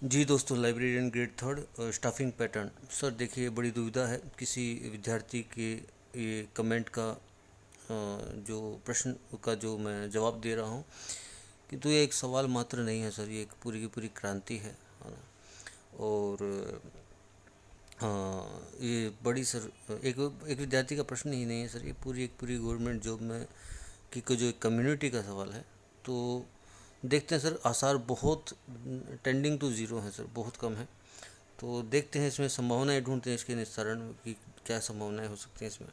जी दोस्तों, librarian grade third staffing pattern. Sir देखिए, बड़ी दुविधा है किसी विद्यार्थी के ये कमेंट का, जो प्रश्न का जो मैं जवाब दे रहा हूँ, किंतु ये एक सवाल मात्र नहीं है सर, ये एक पूरी की पूरी क्रांति है ना। और ये बड़ी सर एक एक विद्यार्थी का प्रश्न ही नहीं है सर, ये पूरी गवर्नमेंट जॉब में की को जो एक कम्युनिटी का सवाल है। तो देखते हैं सर, आसार बहुत टेंडिंग टू ज़ीरो है सर, बहुत कम है। तो देखते हैं, इसमें संभावनाएं ढूंढते हैं इसके निस्तारण की, क्या संभावनाएं हो सकती हैं इसमें।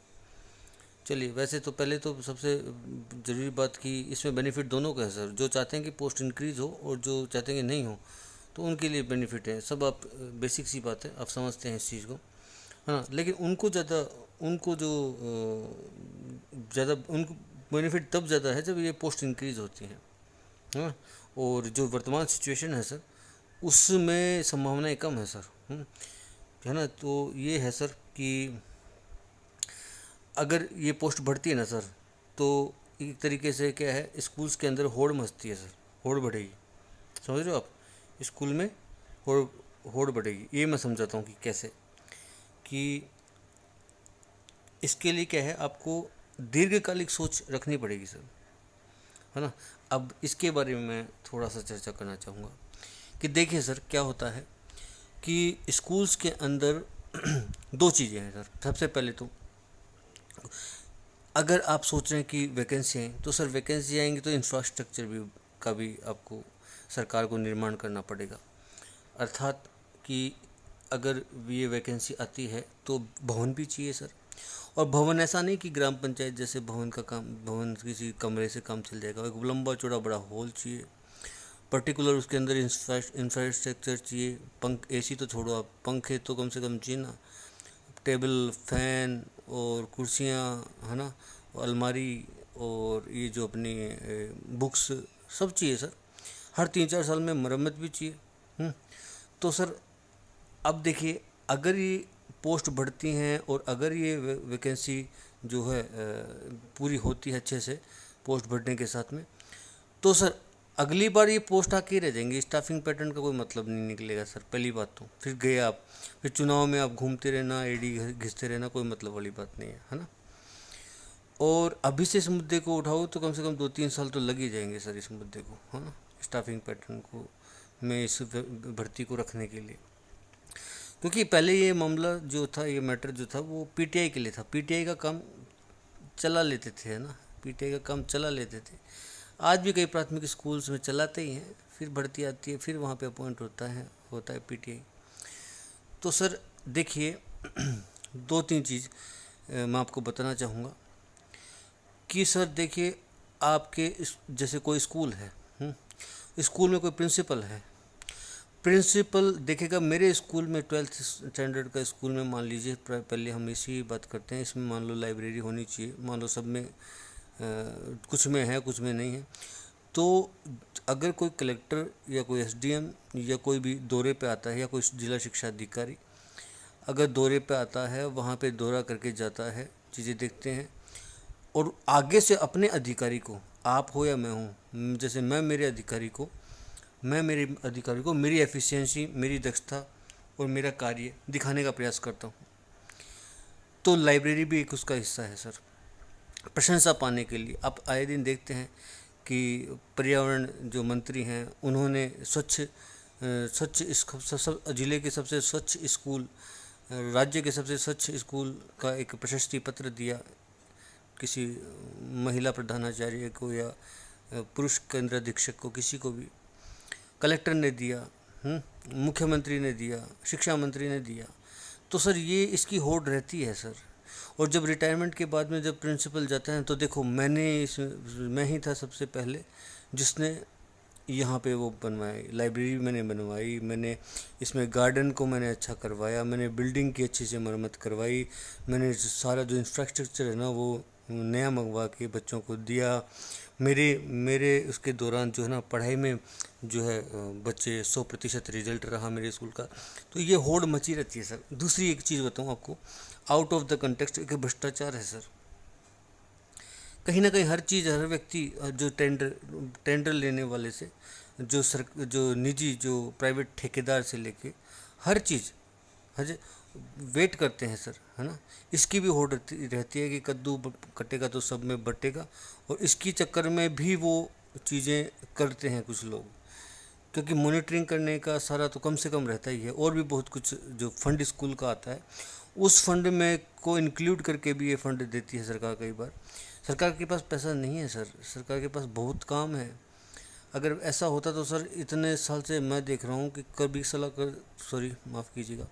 चलिए, वैसे तो पहले तो सबसे ज़रूरी बात कि इसमें बेनिफिट दोनों का है सर, जो चाहते हैं कि पोस्ट इंक्रीज़ हो और जो चाहते हैं कि नहीं हो, तो उनके लिए बेनिफिट है सब। आप बेसिक सी बात है, आप समझते हैं इस चीज़ को, हाँ। लेकिन उनको जो ज़्यादा उनको बेनिफिट तब ज़्यादा है जब ये पोस्ट इंक्रीज़ होती हैं, हाँ। और जो वर्तमान सिचुएशन है सर, उसमें संभावनाएं कम है सर, है ना। तो ये है सर कि अगर ये पोस्ट बढ़ती है ना सर, तो एक तरीके से क्या है, स्कूल्स के अंदर होड़ मचती है सर, होड़ बढ़ेगी। समझ रहे हो आप, स्कूल में होड़ होड़ बढ़ेगी। ये मैं समझाता हूँ कि कैसे, कि इसके लिए क्या है, आपको दीर्घकालिक सोच रखनी पड़ेगी सर, है ना। अब इसके बारे में मैं थोड़ा सा चर्चा करना चाहूँगा कि देखिए सर, क्या होता है कि स्कूल्स के अंदर दो चीज़ें हैं सर। सबसे पहले तो अगर आप सोच रहे हैं कि वैकेंसी आएँ, तो सर वैकेंसी आएंगी तो इंफ्रास्ट्रक्चर भी का भी आपको सरकार को निर्माण करना पड़ेगा। अर्थात कि अगर ये वैकेंसी आती है तो भवन भी चाहिए सर। और भवन ऐसा नहीं कि ग्राम पंचायत जैसे भवन का काम, भवन किसी कमरे से काम चल जाएगा। एक लंबा चौड़ा बड़ा हॉल चाहिए, पर्टिकुलर उसके अंदर इंफ्रास्ट्रक्चर चाहिए। पंख, एसी तो छोड़ो आप, पंखे तो कम से कम चाहिए ना, टेबल फैन और कुर्सियाँ, है ना, अलमारी, और ये जो अपनी बुक्स, सब चाहिए सर। हर 3-4 साल में मरम्मत भी चाहिए। तो सर अब देखिए, अगर ये पोस्ट बढ़ती हैं और अगर ये वैकेंसी जो है पूरी होती है अच्छे से पोस्ट बढ़ने के साथ में, तो सर अगली बार ये पोस्ट आके रह जाएंगी। स्टाफिंग पैटर्न का कोई मतलब नहीं निकलेगा सर, पहली बात तो। फिर गए आप, फिर चुनाव में आप घूमते रहना, एडी घिसते रहना, कोई मतलब वाली बात नहीं है ना। और अभी से इस मुद्दे को उठाओ तो कम से कम 2-3 साल तो लग ही जाएंगे सर इस मुद्दे को, है ना, स्टाफिंग पैटर्न को में इस भर्ती को रखने के लिए। क्योंकि पहले ये मामला जो था, ये मैटर जो था, वो पीटीआई के लिए था। पीटीआई का काम चला लेते थे, है ना, पीटीआई का काम चला लेते थे। आज भी कई प्राथमिक स्कूल्स में चलाते ही हैं, फिर भर्ती आती है, फिर वहाँ पे अपॉइंट होता है पीटीआई। तो सर देखिए, 2-3 चीज़ मैं आपको बताना चाहूँगा कि सर देखिए, आपके जैसे कोई स्कूल है, स्कूल में कोई प्रिंसिपल है। प्रिंसिपल देखेगा, मेरे स्कूल में 12th स्टैंडर्ड का स्कूल में मान लीजिए, पहले हम इसी बात करते हैं, इसमें मान लो लाइब्रेरी होनी चाहिए, मान लो सब में कुछ में है कुछ में नहीं है। तो अगर कोई कलेक्टर या कोई एसडीएम या कोई भी दौरे पे आता है, या कोई जिला शिक्षा अधिकारी अगर दौरे पे आता है, वहाँ पे दौरा करके जाता है, चीज़ें देखते हैं, और आगे से अपने अधिकारी को, आप हो या मैं हूँ, जैसे मैं मेरे अधिकारी को मेरी एफिशिएंसी, मेरी दक्षता और मेरा कार्य दिखाने का प्रयास करता हूँ। तो लाइब्रेरी भी एक उसका हिस्सा है सर। प्रशंसा पाने के लिए आप आए दिन देखते हैं कि पर्यावरण जो मंत्री हैं, उन्होंने स्वच्छ जिले के सबसे स्वच्छ स्कूल, राज्य के सबसे स्वच्छ स्कूल का एक प्रशस्ति पत्र दिया किसी महिला प्रधानाचार्य को, या पुरुष केंद्राधीक्षक को, किसी को भी। कलेक्टर ने दिया, मुख्यमंत्री ने दिया, शिक्षा मंत्री ने दिया। तो सर ये इसकी होड़ रहती है सर। और जब रिटायरमेंट के बाद में जब प्रिंसिपल जाते हैं, तो देखो, मैं ही था सबसे पहले जिसने यहाँ पे वो बनवाई, लाइब्रेरी मैंने बनवाई, मैंने इसमें गार्डन को मैंने अच्छा करवाया, मैंने बिल्डिंग की अच्छी से मरम्मत करवाई, मैंने सारा जो इंफ्रास्ट्रक्चर है ना वो नया मंगवा के बच्चों को दिया। मेरे मेरे उसके दौरान जो है ना, पढ़ाई में जो है बच्चे 100% रिजल्ट रहा मेरे स्कूल का। तो ये होड़ मची रहती है सर। दूसरी एक चीज़ बताऊँ आपको, आउट ऑफ द कंटेक्स्ट, एक भ्रष्टाचार है सर। कहीं ना कहीं हर चीज़, हर व्यक्ति जो टेंडर लेने वाले से जो निजी जो प्राइवेट ठेकेदार से लेके हर चीज़ हज वेट करते हैं सर, है ना। इसकी भी होड़ रहती है कि कद्दू कटेगा तो सब में बटेगा, और इसकी चक्कर में भी वो चीज़ें करते हैं कुछ लोग, क्योंकि मॉनिटरिंग करने का सारा तो कम से कम रहता ही है। और भी बहुत कुछ जो फंड स्कूल का आता है, उस फंड में को इंक्लूड करके भी ये फंड देती है सरकार। कई बार सरकार के पास पैसा नहीं है सर, सरकार के पास बहुत काम है। अगर ऐसा होता तो सर, इतने साल से मैं देख रहा हूँ कि कभी सलाह कर सॉरी माफ़ कीजिएगा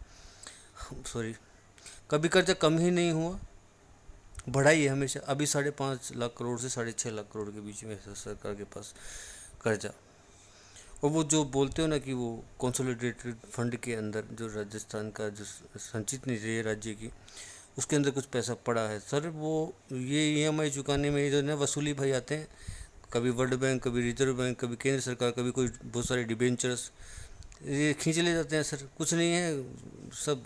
सॉरी कभी कर्जा कम ही नहीं हुआ, बढ़ा ही है हमेशा। अभी 5.5 लाख करोड़ से 6.5 लाख करोड़ के बीच में है सरकार के पास कर्जा। और वो जो बोलते हो ना कि वो कंसोलिडेटेड फंड के अंदर जो राजस्थान का जो संचित निधि है राज्य की, उसके अंदर कुछ पैसा पड़ा है सर। वो ये ईएमआई चुकाने में जो ना वसूली भाई आते हैं, कभी वर्ल्ड बैंक, कभी रिजर्व बैंक, कभी केंद्र सरकार, कभी कोई बहुत सारे डिबेंचर्स, ये खींच ले जाते हैं सर। कुछ नहीं है, सब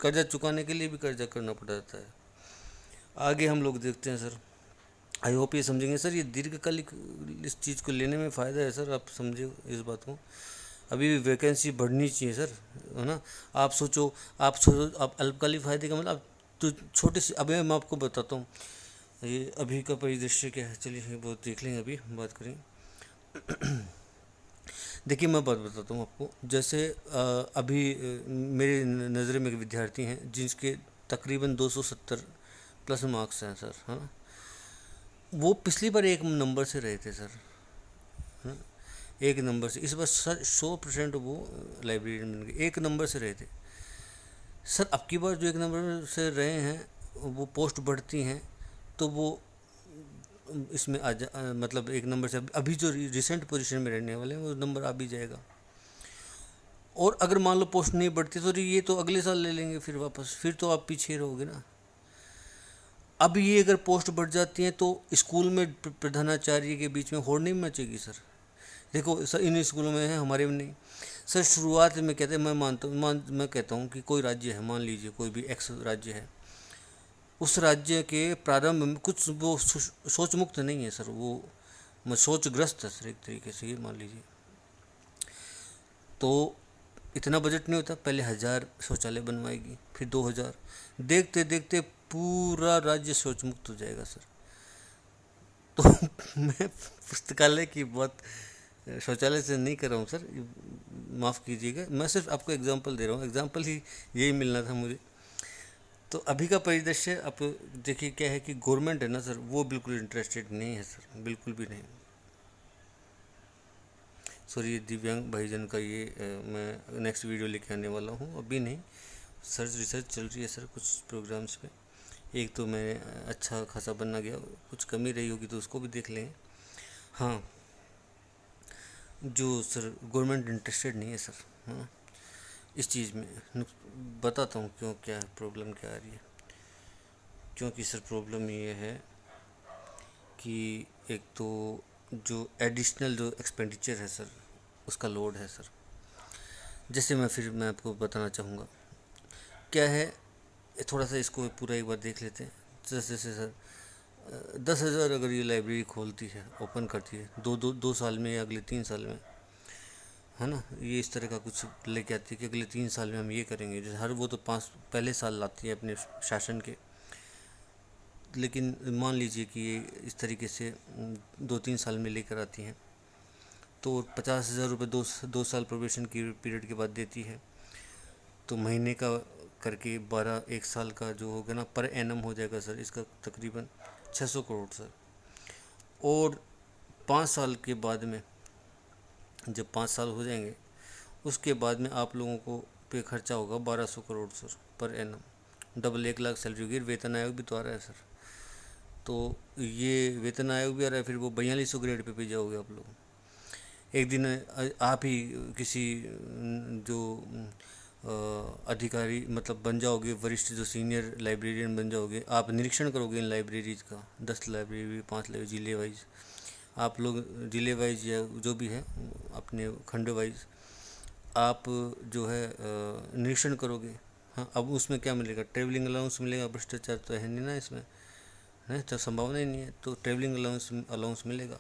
कर्जा चुकाने के लिए भी कर्जा करना पड़ जाता है। आगे हम लोग देखते हैं सर। आई होप ये समझेंगे सर, ये दीर्घकालिक इस चीज़ को लेने में फ़ायदा है सर, आप समझे इस बात को। अभी भी वैकेंसी बढ़नी चाहिए सर, है ना। आप सोचो आप अल्पकालिक फ़ायदे का मतलब आप तो छोटे से, अभी मैं आपको बताता हूँ ये अभी का परिदृश्य क्या है। चलिए वो देख लेंगे, अभी बात करेंगे। देखिए मैं बात बताता हूँ आपको, जैसे अभी मेरे नज़र में एक विद्यार्थी हैं जिसके तकरीबन 270 प्लस मार्क्स हैं सर, है ना। वो पिछली बार एक नंबर से रहे थे सर, है ना, एक नंबर से। इस बार सर 100% वो लाइब्रेरियन बन गए, एक नंबर से रहे थे सर। अब की बार जो एक नंबर से रहे हैं, वो पोस्ट बढ़ती हैं तो वो इसमें मतलब एक नंबर से अभी जो रिसेंट पोजीशन में रहने वाले हैं वो नंबर आ भी जाएगा। और अगर मान लो पोस्ट नहीं बढ़ती तो ये तो अगले साल ले लेंगे फिर वापस, फिर तो आप पीछे रहोगे ना। अब ये अगर पोस्ट बढ़ जाती हैं तो स्कूल में प्रधानाचार्य के बीच में होड़ नहीं मचेगी सर। देखो सर, इन स्कूलों में है, हमारे में नहीं सर। शुरुआत में कहते हैं, मैं मानता हूँ मैं कहता हूँ कि कोई राज्य है, मान लीजिए कोई भी एक्स राज्य है, उस राज्य के प्रारंभ में कुछ वो सोच मुक्त नहीं है सर, वो सोचग्रस्त है सर एक तरीके से, ये मान लीजिए। तो इतना बजट नहीं होता, पहले 1000 शौचालय बनवाएगी, फिर 2000, देखते देखते पूरा राज्य शौच मुक्त हो जाएगा सर। तो मैं पुस्तकालय की बात शौचालय से नहीं कर रहा हूँ सर, माफ़ कीजिएगा, मैं सिर्फ आपको एग्जांपल दे रहा हूँ, एग्जांपल ही यही मिलना था मुझे। तो अभी का परिदृश्य आप देखिए क्या है कि गवर्नमेंट है ना सर, वो बिल्कुल इंटरेस्टेड नहीं है सर, बिल्कुल भी नहीं। सॉरी, ये दिव्यांग भाईजन का ये मैं नेक्स्ट वीडियो लेके आने वाला हूँ, अभी नहीं। सर्च रिसर्च चल रही है सर कुछ प्रोग्राम्स पे। एक तो मैं अच्छा खासा बनना गया, कुछ कमी रही होगी तो उसको भी देख लेंगे। हाँ, जो सर गवर्नमेंट इंटरेस्टेड नहीं है सर, हाँ इस चीज़ में। बताता हूँ क्यों, क्या है प्रॉब्लम, क्या आ रही है। क्योंकि सर प्रॉब्लम ये है कि एक तो जो एडिशनल जो एक्सपेंडिचर है सर, उसका लोड है सर। जैसे मैं आपको बताना चाहूँगा क्या है, थोड़ा सा इसको पूरा एक बार देख लेते हैं। जैसे सर 10,000 अगर ये लाइब्रेरी खोलती है, ओपन करती है, दो साल में या अगले 3 साल में, है ना, ये इस तरह का कुछ लेके आती है कि अगले 3 साल में हम ये करेंगे। जैसे हर वो तो 5 पहले साल लाती है अपने शासन के, लेकिन मान लीजिए कि ये इस तरीके से 2-3 साल में लेकर आती हैं, तो 50,000 रुपये 2 साल प्रोबेशन की पीरियड के बाद देती है। तो महीने का करके 1 साल का जो होगा ना, पर एनम हो जाएगा सर इसका तकरीबन 600 करोड़ सर। और 5 साल के बाद में, जब 5 साल हो जाएंगे, उसके बाद में आप लोगों को पे खर्चा होगा 1200 crore sir per annum. Double 1 lakh salary होगी। वेतन आयोग भी तो आ रहा है सर, तो ये वेतन आयोग भी आ रहा है, फिर वो 4200 ग्रेड पे जाओगे आप लोग। एक दिन आप ही किसी जो अधिकारी मतलब बन जाओगे, वरिष्ठ जो सीनियर लाइब्रेरियन बन जाओगे, आप निरीक्षण करोगे इन लाइब्रेरीज का, 10 लाइब्रेरी 5 लाइब्रेरी जिले वाइज, आप लोग जिले वाइज या जो भी है अपने खंड वाइज आप जो है निरीक्षण करोगे। हाँ, अब उसमें क्या मिलेगा, ट्रेवलिंग अलाउंस मिलेगा। भ्रष्टाचार तो है नहीं ना इसमें, है तो संभावना ही नहीं है, तो ट्रेवलिंग अलाउंस मिलेगा।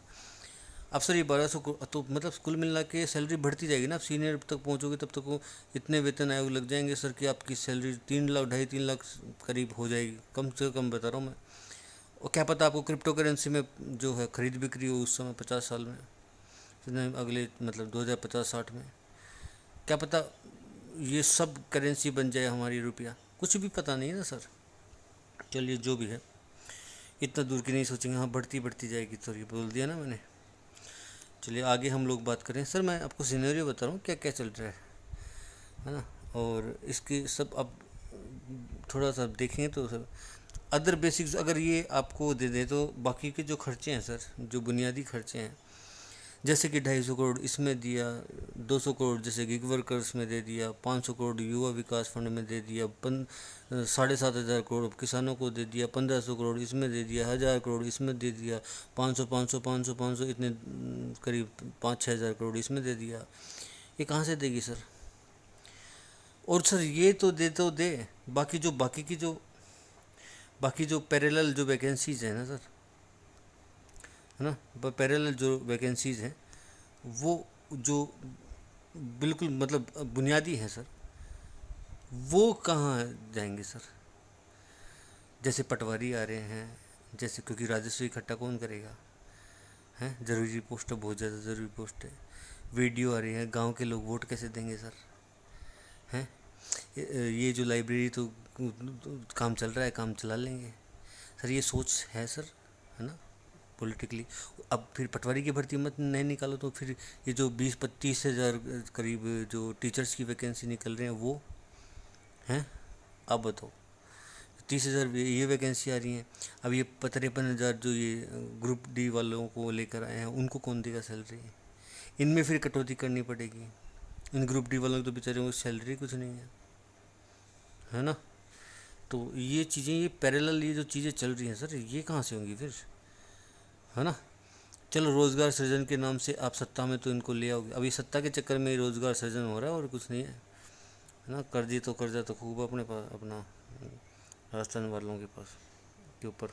अब सर ये 1200 तो मतलब कुल मिला के सैलरी बढ़ती जाएगी ना, आप सीनियर तक पहुंचोगे तब तक वो इतने वेतन आयोग लग जाएंगे सर कि आपकी सैलरी 3 लाख 2.5-3 लाख करीब हो जाएगी, कम से कम बता रहा हूँ मैं। और क्या पता आपको क्रिप्टो करेंसी में जो है खरीद बिक्री हो उस समय 50 साल में, नहीं अगले मतलब 2050-60 में, क्या पता ये सब करेंसी बन जाए हमारी रुपया, कुछ भी पता नहीं है ना सर। चलिए जो भी है, इतना दूर की नहीं सोचेंगे, हाँ बढ़ती बढ़ती जाएगी, तो ये बोल दिया ना मैंने। चलिए आगे हम लोग बात करें सर, मैं आपको सिनेरियो बता रहा हूँ क्या क्या चल रहा है ना। और इसके सब अब थोड़ा सा देखेंगे तो सर अदर बेसिक्स अगर ये आपको दे दे तो बाकी के जो खर्चे हैं सर, जो बुनियादी खर्चे हैं, जैसे कि 250 करोड़ इसमें दिया, 200 करोड़ जैसे गिग वर्कर्स में दे दिया, 500 करोड़ युवा विकास फंड में दे दिया, 7,500 करोड़ किसानों को दे दिया, 1,500 करोड़ इसमें दे दिया, 1,000 करोड़ इसमें दे दिया, 500 इतने करीब 5-6 हज़ार करोड़ इसमें दे दिया। ये कहाँ से देगी सर? और सर ये तो दे बाकी जो पैरेलल जो वैकेंसीज हैं ना सर, है ना, पैरेलल जो वैकेंसीज हैं वो जो बिल्कुल मतलब बुनियादी हैं सर, वो कहाँ जाएंगे सर? जैसे पटवारी आ रहे हैं, जैसे क्योंकि राजस्व इकट्ठा कौन करेगा, हैं ज़रूरी पोस्ट है, बहुत ज़्यादा ज़रूरी पोस्ट है। वीडियो आ रही है, गांव के लोग वोट कैसे देंगे सर? हैं ये जो लाइब्रेरी तो काम चल रहा है, काम चला लेंगे सर, ये सोच है सर, है ना पॉलिटिकली। अब फिर पटवारी की भर्ती मत नहीं निकालो तो फिर ये जो 20-25 हज़ार करीब जो टीचर्स की वैकेंसी निकल रहे हैं वो हैं, अब बताओ 30 हज़ार ये वैकेंसी आ रही हैं। अब ये 53 हज़ार जो ये ग्रुप डी वालों को लेकर आए हैं उनको कौन देगा सैलरी? इनमें फिर कटौती करनी पड़ेगी, इन ग्रुप डी वालों की तो बेचारे को सैलरी कुछ नहीं है ना। तो ये चीज़ें, ये पैरेलल ये जो चीज़ें चल रही हैं सर, ये कहाँ से होंगी फिर, है ना। चलो रोज़गार सृजन के नाम से आप सत्ता में तो इनको ले आओगे, अभी सत्ता के चक्कर में रोज़गार सृजन हो रहा है और कुछ नहीं है ना। कर्जी तो कर्जा तो खूब अपने पास, अपना राजस्थान वालों के पास के ऊपर।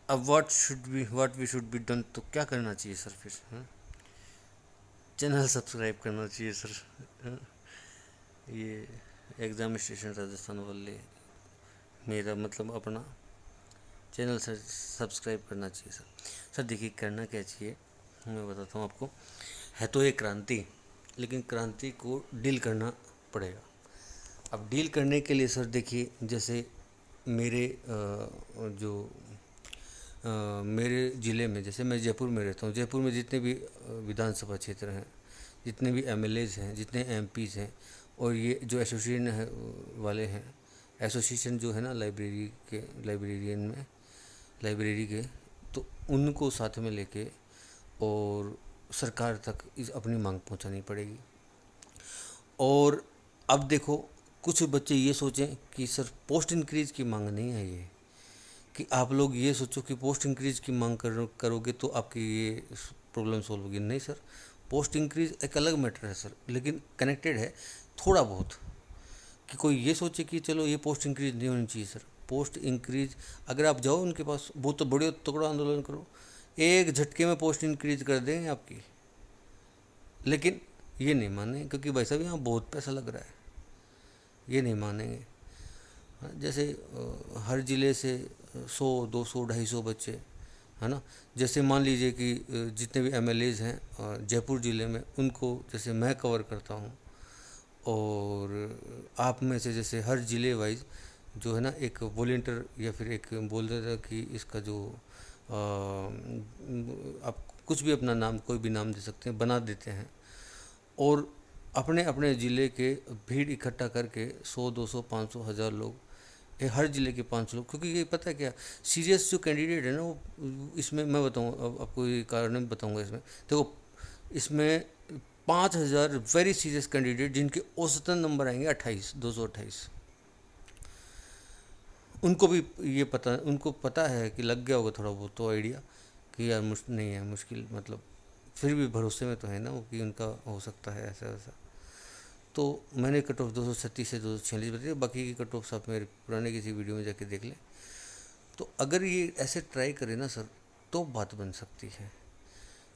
अब what we should be done, तो क्या करना चाहिए सर फिर, हाँ? चैनल सब्सक्राइब करना चाहिए सर, हाँ? ये एग्जामिनेशन राजस्थान वाले, मेरा मतलब अपना चैनल सर सब्सक्राइब करना चाहिए सर। सर देखिए करना क्या चाहिए, मैं बताता हूँ आपको। है तो एक क्रांति, लेकिन क्रांति को डील करना पड़ेगा। अब डील करने के लिए सर देखिए, जैसे मेरे मेरे ज़िले में, जैसे मैं जयपुर में रहता हूँ, जयपुर में जितने भी विधानसभा क्षेत्र हैं, जितने भी एमएलएज हैं, जितने एमपीज़ हैं, और ये जो एसोसिएशन है वाले हैं, एसोसिएशन जो है ना लाइब्रेरी के, तो उनको साथ में लेके और सरकार तक इस अपनी मांग पहुंचानी पड़ेगी। और अब देखो कुछ बच्चे ये सोचें कि सर पोस्ट इंक्रीज़ की मांग नहीं है ये, कि आप लोग ये सोचो कि पोस्ट इंक्रीज़ की मांग करोगे तो आपकी ये प्रॉब्लम सॉल्व होगी। नहीं सर, पोस्ट इंक्रीज़ एक अलग मैटर है सर, लेकिन कनेक्टेड है थोड़ा बहुत। कि कोई ये सोचे कि चलो ये पोस्ट इंक्रीज़ नहीं होनी चाहिए सर, पोस्ट इंक्रीज अगर आप जाओ उनके पास, वो तो बड़े तगड़ा आंदोलन करो, एक झटके में पोस्ट इंक्रीज कर देंगे आपकी। लेकिन ये नहीं मानेंगे क्योंकि भाई साहब यहाँ बहुत पैसा लग रहा है, ये नहीं मानेंगे। जैसे हर ज़िले से 100, 200, 250 बच्चे, है ना। जैसे मान लीजिए कि जितने भी एमएलएज हैं जयपुर ज़िले में, उनको जैसे मैं कवर करता हूँ, और आप में से जैसे हर ज़िले वाइज जो है ना एक वॉलेंटियर या फिर एक बोल देता कि इसका जो आप कुछ भी अपना नाम, कोई भी नाम दे सकते हैं, बना देते हैं, और अपने अपने ज़िले के भीड़ इकट्ठा करके 100, 200, 500, 1000 लोग, ये हर ज़िले के 500 लोग, क्योंकि ये पता है क्या, सीरियस जो कैंडिडेट है ना वो, इसमें मैं बताऊँ आपको, ये कारण बताऊँगा इसमें। देखो इसमें 5000 वेरी सीरियस कैंडिडेट जिनके औसतन नंबर आएंगे 28, 228, उनको भी ये पता, उनको पता है कि लग गया होगा थोड़ा बहुत तो आइडिया कि यार मुश्किल नहीं है, मुश्किल मतलब फिर भी भरोसे में तो है ना वो कि उनका हो सकता है ऐसा वैसा। तो मैंने कट ऑफ 236 से 246 बताया, बाकी की कट ऑफ आप मेरे पुराने किसी वीडियो में जाके देख लें। तो अगर ये ऐसे ट्राई करें ना सर तो बात बन सकती है।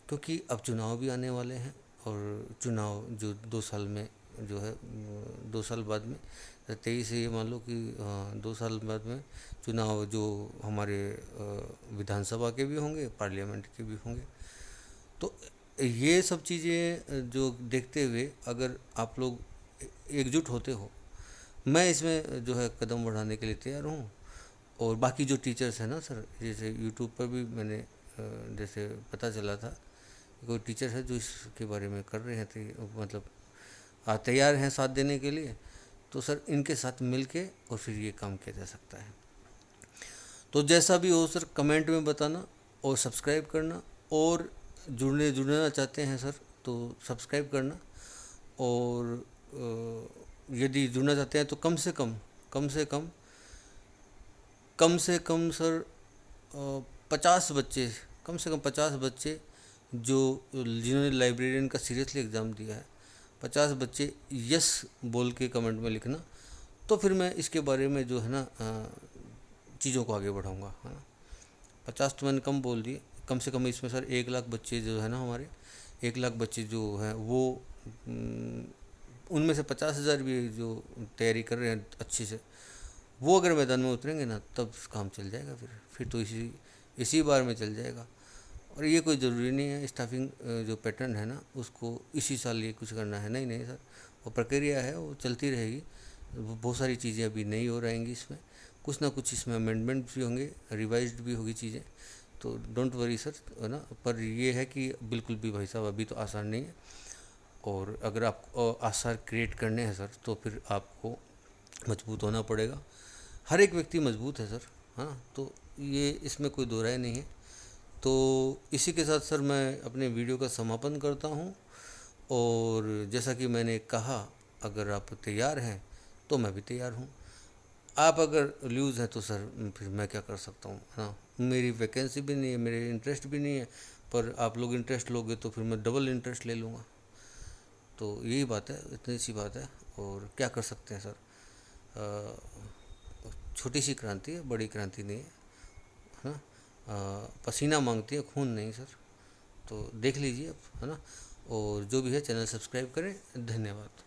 क्योंकि अब चुनाव भी आने वाले हैं और चुनाव जो 2 साल में जो है 2 साल बाद में 23 से ये मान लो कि 2 साल बाद में चुनाव जो हमारे विधानसभा के भी होंगे, पार्लियामेंट के भी होंगे। तो ये सब चीज़ें जो देखते हुए अगर आप लोग एकजुट होते हो, मैं इसमें जो है कदम बढ़ाने के लिए तैयार हूँ। और बाकी जो टीचर्स हैं ना सर, जैसे यूट्यूब पर भी मैंने जैसे पता चला था कोई टीचर है जो इसके बारे में कर रहे हैं, तो मतलब तैयार हैं साथ देने के लिए। तो सर इनके साथ मिल के और फिर ये काम किया जा सकता है। तो जैसा भी हो सर कमेंट में बताना और सब्सक्राइब करना, और जुड़ना चाहते हैं सर तो सब्सक्राइब करना। और यदि जुड़ना चाहते हैं तो कम से कम सर 50 बच्चे, कम से कम 50 बच्चे जो जिन्होंने लाइब्रेरियन का सीरियसली एग्ज़ाम दिया है, 50 बच्चे यस बोल के कमेंट में लिखना। तो फिर मैं इसके बारे में जो है ना चीज़ों को आगे बढ़ाऊँगा, है ना। 50 तो मैंने कम बोल दिए, कम से कम इसमें सर 1 लाख बच्चे जो है ना हमारे, 1 लाख बच्चे जो हैं वो उनमें से 50,000 भी जो तैयारी कर रहे हैं अच्छी से, वो अगर मैदान में उतरेंगे ना तब काम चल जाएगा। फिर तो इसी बार में चल जाएगा। और ये कोई ज़रूरी नहीं है स्टाफिंग जो पैटर्न है ना उसको इसी साल ये कुछ करना है, नहीं नहीं सर, वो प्रक्रिया है, वो चलती रहेगी। बहुत सारी चीज़ें अभी नहीं हो रहेंगी इसमें, कुछ ना कुछ इसमें अमेंडमेंट भी होंगे, रिवाइज्ड भी होगी चीज़ें। तो डोंट वरी सर, है ना। पर ये है कि बिल्कुल भी भाई साहब अभी तो आसान नहीं है। और अगर आपको आसार क्रिएट करने हैं सर तो फिर आपको मजबूत होना पड़ेगा। हर एक व्यक्ति मजबूत है सर, है ना। तो ये इसमें कोई दो राय नहीं है। तो इसी के साथ सर मैं अपने वीडियो का समापन करता हूँ। और जैसा कि मैंने कहा, अगर आप तैयार हैं तो मैं भी तैयार हूँ। आप अगर लूज़ हैं तो सर फिर मैं क्या कर सकता हूँ, है ना। मेरी वैकेंसी भी नहीं है, मेरे इंटरेस्ट भी नहीं है, पर आप लोग इंटरेस्ट लोगे तो फिर मैं डबल इंटरेस्ट ले लूँगा। तो यही बात है, इतनी सी बात है। और क्या कर सकते हैं सर, छोटी सी क्रांति है, बड़ी क्रांति नहीं है ना। पसीना मांगती है, खून नहीं सर। तो देख लीजिए आप, है ना। और जो भी है चैनल सब्सक्राइब करें। धन्यवाद।